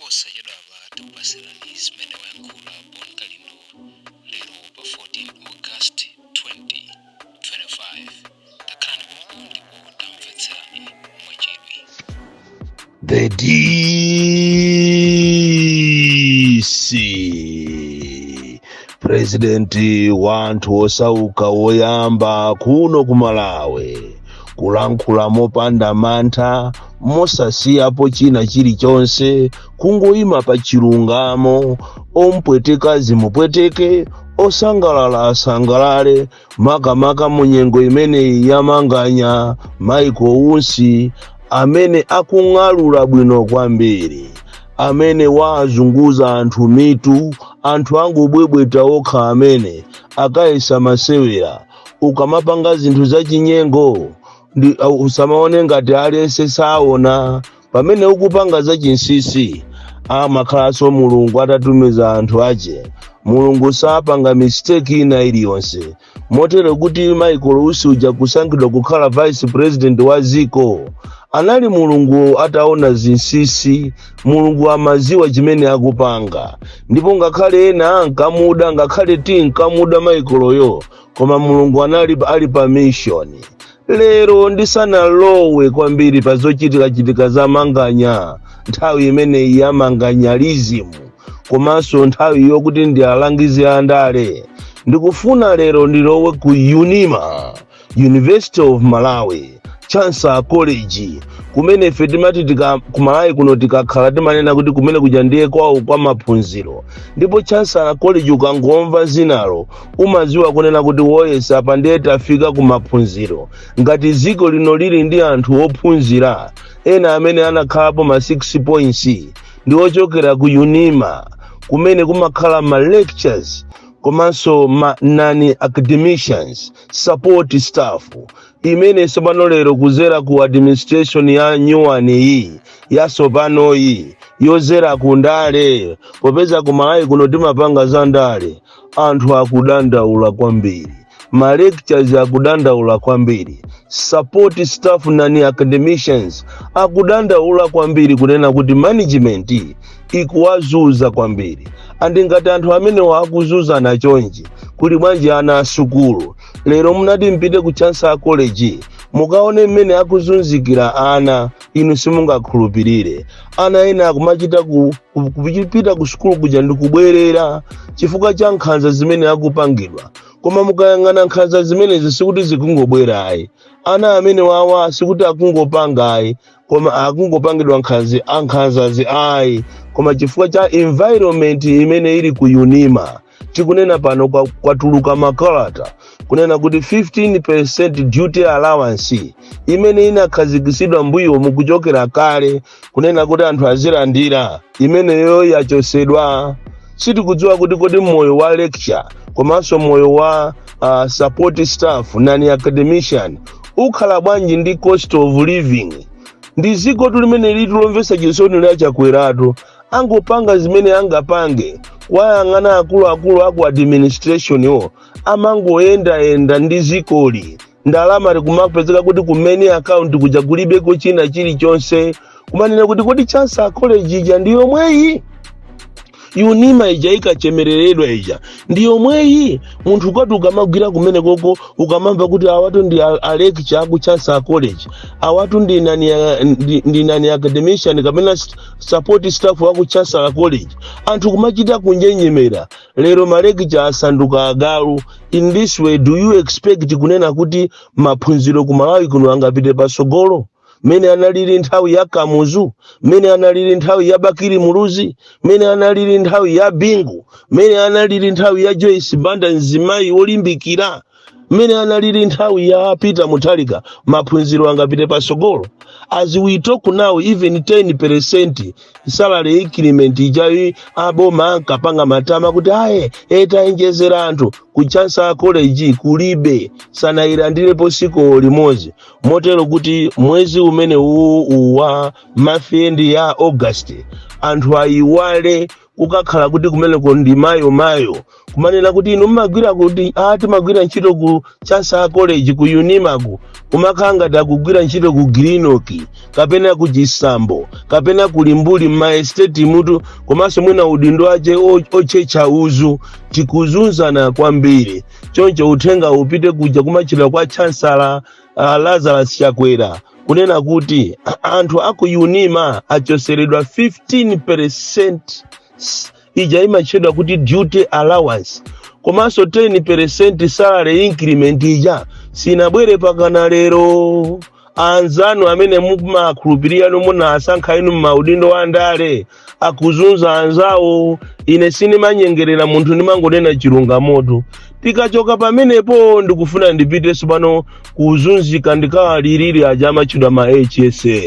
posachedwa pa tikupasirani zimene wayankhula Bon Kalindo lero pa 14 August 2025. Takhalani pomwe ndipo tamvetserani mwachidwi. The DC President wanthu osauka woyamba kuno ku Malawi kulankhula mopanda mantha mosasiyapo china chilichonse kungoyima pa chilungamo ompweteka zimupweteke osangalala asangalale makamaka mu nyengo imeneyi yamanganya Michael Unsi amene akung'alula bwino kwambiri amene wazunguza anthu mitu anthu angobwebweta okha amene akayesa masewera ukamapanga zinthu zachinyengo usamaone ngati aliyense saona pamene ukupanga zachinsisi amakhalanso mulungu atatumiza anthu ache mulungu sapanga mistake ina iliyonse motero kuti Michael Unsi uja kusankhidwa kukhala vice president wa dziko anali mulungu ataona zinsisi mulungu amaziwa chimene akupanga ndipo ngakhale ena ankamuda ngakhale tinkamuda Michaelyo koma mulungu anali ali pa mission. Lero ndisanalowe kwambiri pa zochitika za manganya nthawi imeneyi ya manganyalism komanso nthawi yokuti ndi alangizi andale ndikufuna lero ndilowe ku UNIMA, University of Malawi Chancellor College kumene ife timati ku Malawi kuno tikakhala timanena kuti kumene kuja ndiye kwawo kwa maphunziro ndipo Chancellor College ukangomva zinalo umaziwa kunena kuti woyesa apa ndiye tafika ku maphunziro ngati dziko lino lili ndi anthu ophunzira ena amene anakhalapo ma 6 points ndi ochokera ku UNIMA kumene kumakhala ma lectures komanso ma non-academicians support staff imene sopano lero kuzera ku administration ya nyuwani iyi ya sopano iyi yozera ku ndale popeza ku Malawi kuno timapanga za ndale anthu akudandaula kwambiri ma lectures akudandaula kwambiri support staff non-academicians akudandaula kwambiri kunena kuti management ikuwazuza kwambiri andingati anthu amene wakuzuzana chonji kuli bwanji ana asukulu lero munati mpite ku Chancellor College mukaone mmene akuzunzikira ana inu simungakhulupirire ana ena akumachita kupita ku sukulu kuja ndikubwerera chifukwa cha nkhanza zimene akupangidwa koma mukayang'ana nkhanza zimene sikuti zikungobwera ayi ana amene wawa sikuti akungopanga ayi koma akungopangidwa nkhanzazi ayi koma chifukwa cha environment imene ili ku UNIMA tikunena pano kwatuluka makalata kunena kuti 15% duty allowance imene inakhazikitsidwa mbuyo mukuchokera kale kunena kuti anthu azilandira imeneyo yachosedwa sitikudziwa kuti kodi moyo wa lecture komanso moyo wa support staff non-academician ukhala bwanji ndi cost of living ndi ziko tulimene litulomvesa chisoni lya chakwerato angopanga zimene angapange wayang'ana akuluakulu aku administration yo amangoyenda ndi zikoli ndalama likumapezeka kuti kumene account kuja kulibeko china chilichonse kumanena kuti kodi Chancellor College ija ndiyo mweyi UNIMA ija ikachemereredwa ija ndiyo mweyi munthu ukati ukamagwira kumene koko ukamamva kuti awatu ndi lecture aku Chancellor College awatu ndi nani academician kapena support staff waku Chancellor College anthu kumachita kunjenyemera lero ma lecture asanduka agalu. In this way do you expect kunena kuti maphunziro ku Malawi kuno angapite pasogolo mene analili nthawi ya Kamuzu mene analili nthawi ya Bakiri Muluzi mene analili nthawi ya Bingu mene analili nthawi ya Joyce Banda Nzimayi olimbikira mene analili nthawi ya Peter Mutharika maphunziro angapite pasogolo. As we talk now even 10% salary increment ijayi aboma ankapanga matama kuti aye etaenjezera anthu ku Chancellor College kulibe sanailandirepo siko limozi motero kuti mwezi umene wa mafendi ya August anthu ayiwale kukakhala kuti kumeneko ndi mayo kumanena kuti inu mmagwira kuti timagwira ntchito ku Chasa College ku Unimagu kumakhala ngati akugwira ntchito ku Greenock kapena ku Chisambo kapena ku Limbuli m'maestate mutu komanso mwina udindo ache ochecha uzu tikuzunzana kwambiri. Choncho uthenga upite kuja kumachira kwa Chancellor Lazarus Chakwera kunena kuti anthu aku Unima achoseredwa 15% ija imachedwa kuti duty allowance komanso 10% salary increment ija sinabwere pakana lero. Anzanu amene mumakhulupirira muna asankha inu m'maudindo wa ndale akuzunza anzawo. Ine sinimanyengerera munthu ndimangonena chilungamoto. Tikachoka pamenepo ndikufuna ndipite pano kuzunzika ndikawalirire aja amachedwa ma HSA.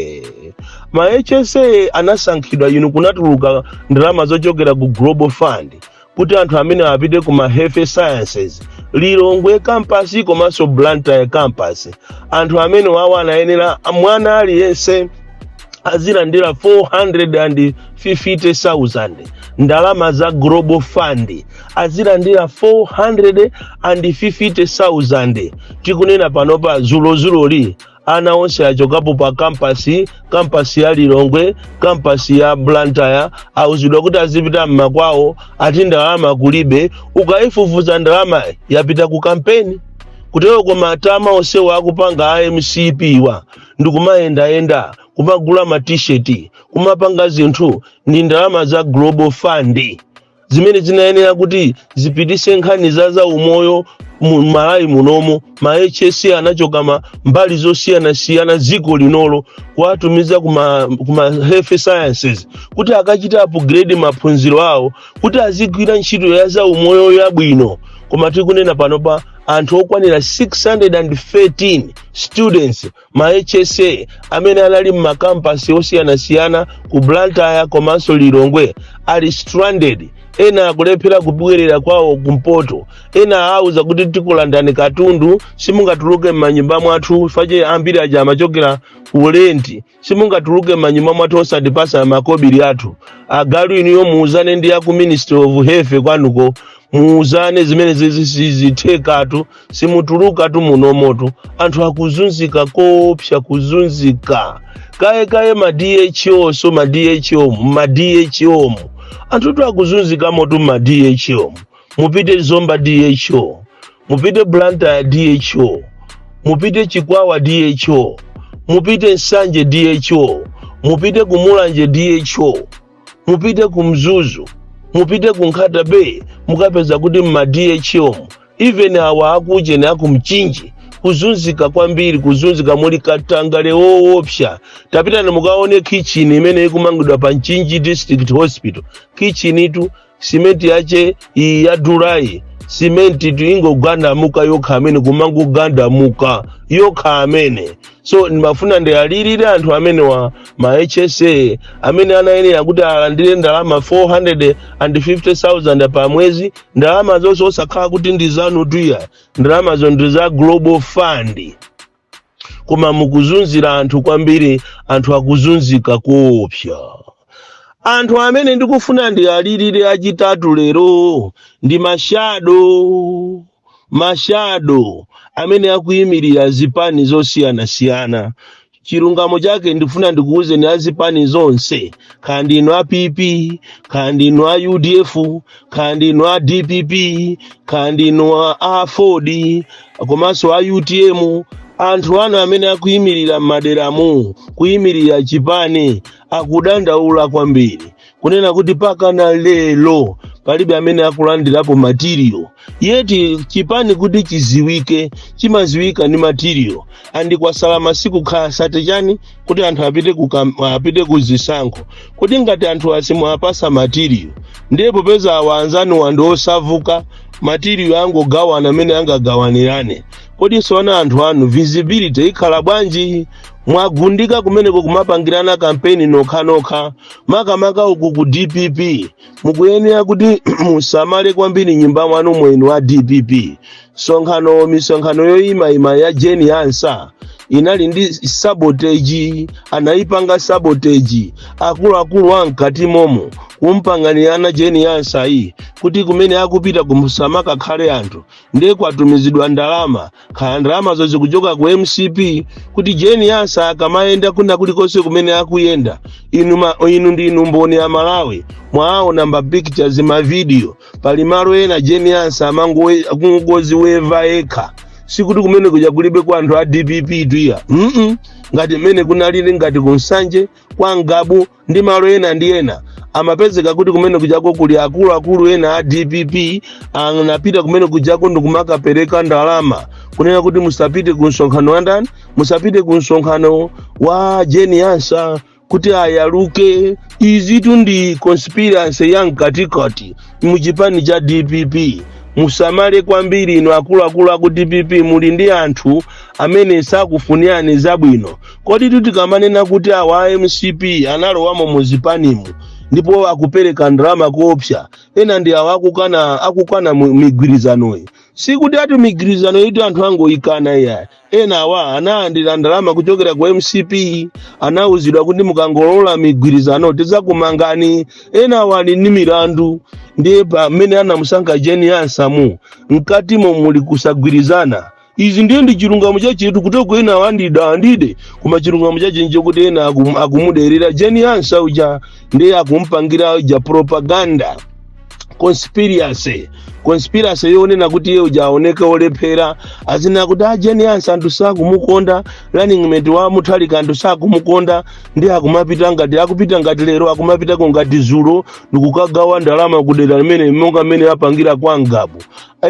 Ma HSA anasankhidwa inu kunatuluka ndalama zochokera ku Global Fund kuti anthu amene apite ku ma Health Sciences Lilongwe campus komanso Blantyre campus. Anthu amene wawo anayenera mwana aliyense azilandira 450,000 ndalama za Global Fund azilandira 450,000. Tikunena panopa zulozuloli ana onse achokapo pa campus ya Lilongwe, campus ya Blantyre auzidwa kuti azipita mmakwawo ati ndalama kulibe. Ukaifufuza ndalama yapita ku kampeni kutero koma tama onse wakupanga IMCP wa ndikumayenda kumagula ma t-shirt kumapanga zinthu ndi ndalama za Global Fund zimene zinayenera kuti zipitise nkhani za umoyo Malawi munomo. Ma HSA anachoka mbali zosiyana dziko linolo kuwatumiza kuma Health Sciences kuti akachita upgrade maphunziro awo kuti azigwira ntchito ya za umoyo yabwino. Koma tikunena panopa anthu okwanira 613 students ma HSA amene anali m'makampasi osiyana ku Blantyre komanso Lilongwe ali stranded. Ena akulephera kubwerera kwawo kumpoto, ena auza kuti tikulandani katundu simungatuluke m'manyumba mwathu faje ambiri aja amachokera ulenti simungatuluke m'manyumba mwathu osadipasa makobiri athu. Agalu iniyo muuzane ndi ya ku Ministry of Health kwanuko muuzane zimene zithekatu simutuluka tu munomoto. Anthu akuzunzika kopsa kuzunzika kaye ma DHO so ma DHO anthu tu akuzunzika motu ma DHO. Mupite Zomba DHO, mupite Blantyre DHO, mupite Chikwawa DHO, mupite Nsanje DHO, mupite Kumulanje DHO, mupite Kumzuzu, mupite Kunkhata Bay mukapeza kuti ma DHO even awa akuje ne akumchinji kuzunzika kwambiri kuzunzika muli Katangale woopsha. Tapita mukaone kitchen imene ikumangidwa pa Nchinji District Hospital. Kitchen itu simenti yache ya Durai simenti tu ingoganda muka yokha amene kumangoganda muka yokha amene. So nimafuna ndiyalirire anthu amene wa ma HSA amene anayenera kuti alandire ndalama 450,000 pa mwezi. Ndalama zonse osakhala kuti ndi zanu tuya, ndalama zo ndi za Global Fund. Koma mukuzunzira anthu kwambiri, anthu akuzunzika kopsa. Anthu amene ndikufuna ndiyalirire achitatu lero ndi Mashado amene akuyimirira zipani zosiyana. Chilungamo chake ndifuna ndikuuze ni azipani zonse, kandi ino APP, kandi ino UDF, kandi ino DPP, kandi ino AFOD, komanso UTM. Anthu anu amene akuyimirira maderamu, kuyimirira chipani akudandaula kwambiri kunena kuti pakana lelo palibe amene akulandirapo material. Yeti chipani kuti chiziwike chimaziwika ni material andi kwasala masiku khasate chani kuti anthu apite kuzisankho kuti ngati anthu asimu apasa material ndipo peza awanzani wando osavuka material angogawana amene angagawanirane. Kodi sona anthu anu visibility ikhala bwanji? Mwagundika kumeneko kumapangirana kampeni nokha makamaka uku ku DPP mukuyenera kuti musamale kwambiri nyumba mwanu mwenu wa DPP. Misonkhano yoyima ya Jeni Ansa inali ndi sabotage, anaipanga sabotage akuluakulu ankati momo kumpanganirana Jeni Yansa iyi kuti kumene akupita kumusamaka khale anthu ndiye kwatumizidwa ndalama, khala ndalamazo zikuchoka ku MCP kuti Jeni Yansa akamayenda kuna kulikonse kumene akuyenda. Inu ndi mboni ya Malawi mwaona pictures ma video pali malo ena Jeni Yansa amangoziweva ekha, sikuti kumene kuja kulibe kwa anthu a DPP tuya ngati mmene kunalili ngati kunsanje kwa Ngabu ndi malo ena ndi ena amapezeka kuti kumene kujako kuli akulu ena a DPP anapita kumene kujako ndikumakapereka ndalama kunena kuti musapite ku msonkhano wa ndani, musapite ku msonkhano wa Jeni Yansa kuti ayaluke. Izitu ndi conspiracy ya mkatikati muchipani cha DPP. Musamale kwambiri ino akuluakulu aku DPP muli ndi anthu amene sakufuniani zabwino. Kodi tikamanena kuti awa MCP analowamo muzipanimu ndipo akupereka ndalama kuopsa, ena ndi awa akukana migwirizanoyi. Sikuti ati migwirizano itu anthu angoyikana iya. Ena awa analandira ndalama kuchokera ku MCP, anauzidwa kuti mukangolola migwirizano tizakumangani. Ena awa ali ndi milandu, ndiye pamene anamusankha Jeni Yansa mkatimo muli kusagwirizana. Izi ndiye ndi chilungamo chachitu kuti ena awandide koma chilungamo chachinji kuti ena akumuderera Jeni Yansa uja ndiye akumpangira uja propaganda. Conspiracy yonena kuti iye uja aoneka olephera azina kuti Jeni Yansa anthu sakumukonda, running mate wa Mutharika anthu sakumukonda, ndi akumapita ngati lero akumapita ngati zulo ndikukagawa ndalama kudera limene monga mmene apangira kwa Ngabu.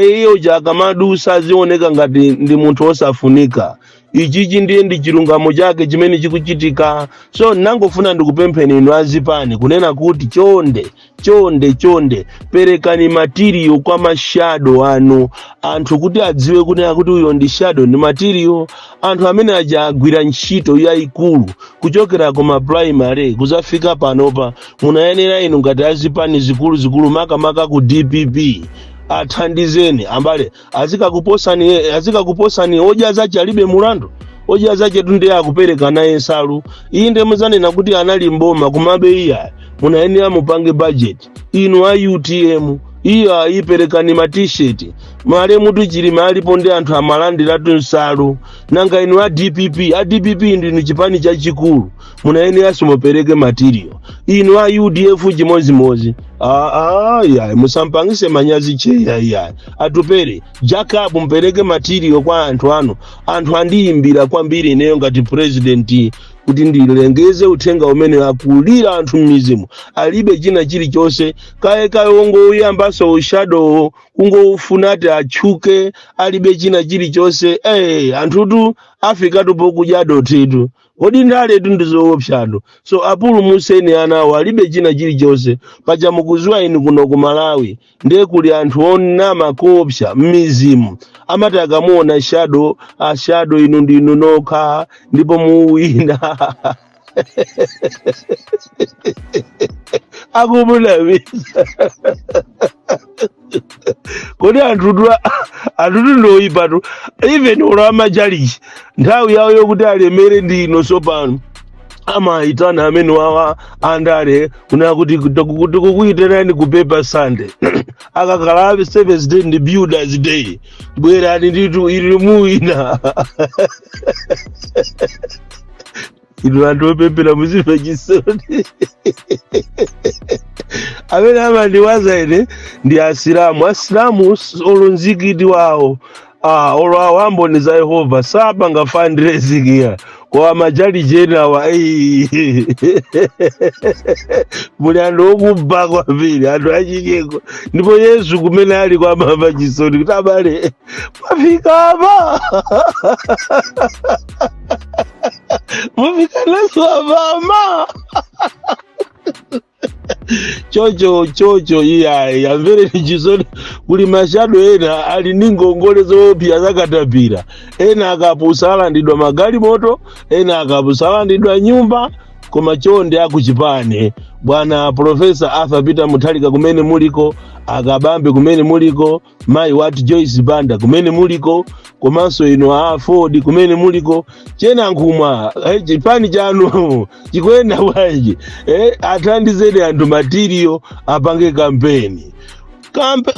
Iye uja akamadusa azioneka ngati ndi munthu osafunika. Ichichi ndiye ndi chilungamo chake chimene chikuchitika. So nangofuna ndikupempheni inu azipani kunena kuti chonde perekani material kwa mashado anu, anthu kuti adziwe kunena kuti uyo ndi shadow ndi material. Anthu amene aja agwira ntchito yayikulu kuchokera kuma primary kuzafika panopa, munayenera inu ngati azipani zikulu makamaka ku DPP athandizeni ambale azikakuposani oja zache alibe mulandu, oja zache tunde akupereka naye nsalu. Inde muzanena kuti anali mboma kumabe iya munayenera mupange budget inu a UTM iyo ayiperekani ma t-shirt male mutu chilima alipo ndi anthu amalandira tunsalu. Nanga inu a DPP ndi chipani chachikulu munayenera mupereke material. Inu a UDF chimozimozi ya musampangise manyazi cheya ya atupere Jacob mpereke material kwa anthu anu. Anthu andiyimbira kwambiri ineyo ngati president kuti ndilengeze uthenga umene akulira anthu m'mizimu alibe china chilichonse kaye wongoyambaso ushadow kungofunati achuke alibe china chilichonse. Anthutu Africa tupokudya dotitu kodi ndale tundizoopsado. So apulu museni anawo alibe china chilichonse paja mukuziwa inu kuno ku Malawi ndiye kuli anthu onama koopsa m'mizimu amati akamuona shadow inu ndinu nokha ndipo muwina akumulabisa kodi anthutu ndoyipatu even ola amajalichi nthawi yawo yokuti alemere ndino sopano amaitana amene wawa andale kuna kuti kukuiterani ku paper Sunday akakhala 7th day ndi builders day bwerani nditu ili muwina inu anthu opempera muziva chisoni. Amene amandiwaza ine ndi asilamu olonzikiti wawo olo awambo ni za Yehova sapanga fundraising ya kwa majali jena wa muli anthu okubba kwambiri anthu achikeko ndipo Yesu kumene ali kwa mamba chisoni kuti abale mwafika apa mwafika naso mama chocho iya amvere chisoni kuli mashado ena ali ndi ngongole zoopsa zakatapira, ena akapusa alandidwa magalimoto, ena akapusa alandidwa nyumba koma chonde akuchipane bwana Profesa Arthur Peter Mutharika kumene muliko, akabambe kumene muliko, mayi wati Joyce Banda kumene muliko, komanso ino a Ford kumene muliko, chena nkhumwa chipani chanu chikwenda bwanji athandizeni anthu material apange kampeni.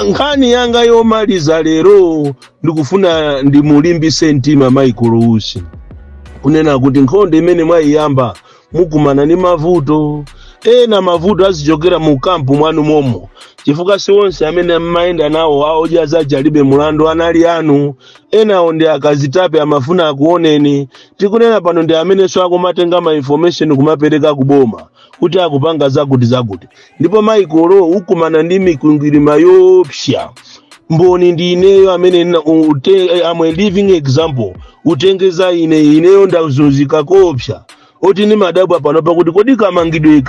Nkhani yanga yomaliza lero ndikufuna ndimulimbise mtima Michael Usi kunena kuti nkhondo imene mwayiyamba mukumana ni mavuto ena mavuto azichokera mu kampu mwanu momo, chifukwa si onse amene mmayenda nawo aodya zachalibe mulandu anali anu, enawo ndi akazitape amafuna akuoneni. Tikunena pano ndi amenenso akumatenga ma information kumapereka kuboma kuti akupanga zakuti ndipo Michael ukumana ndi mikwingwirima yopsya. Mboni ndi ineyo amene I'm a living example, utengeza ineyo ndazunzika kopsya oti ni madabwa pano pakuti kodi kamangidwe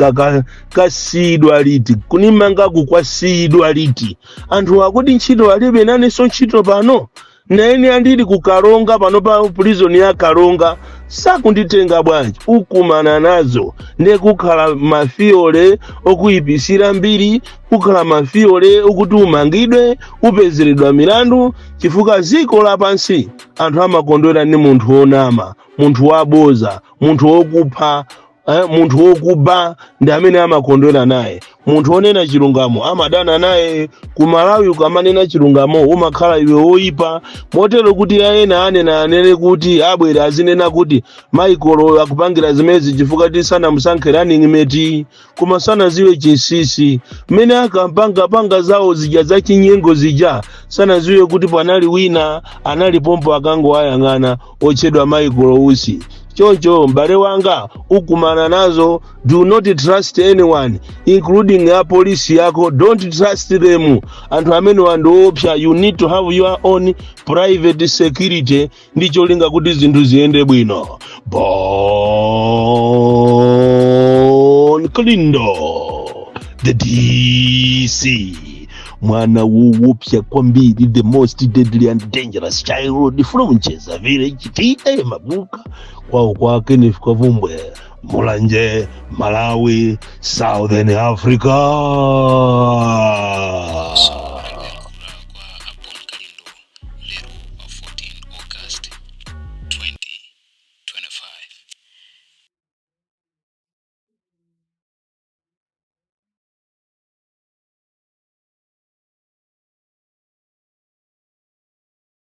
kasidwa liti kunimanga kukwasidwa liti anthu akuti ntchito alibe nanenso ntchito pano naene andili kukalonga pano pa prison ya Kalonga sakunditenga bwanji. Ukumana nazo ndekukhala mafiole okuyipisira mbiri, kukhala mafiole okuti umangidwe upezeredwa milandu, chifukwa ziko lapansi anthu amakondwera ni munthu onama, munthu waboza, munthu wokupha, munthu wokuba ndi amene amakondwera naye. Munthu onena chilungamo amadana naye. Ku Malawi ukamanena chilungamo umakhala iwe woyipa, motero kuti ayena anene kuti abwera azinena kuti Michael akupangira zimezi chifukwa tisana musankhe running mate, koma sana ziwe chinsinsi mmene akampanga zawo zija za chinyengo zija, sana ziwe kuti panali wina anali pompo akango ayang'ana otchedwa Michael Usi. Choncho mbale wanga ukumana nazo, do not trust anyone including ya polisi yako, don't trust them. Anthu amene wandoopsa, you need to have your own private security, ndicho linga kuti zinthu ziyende bwino. Bon Klindo the DC mwana woopsa kwambiri, the most deadly and dangerous child from Ncheza Village TA Mabuka kwa Kenneth Kavumbwe, Mulanje, Malawi, Southern Africa. Lero 14 August 2025.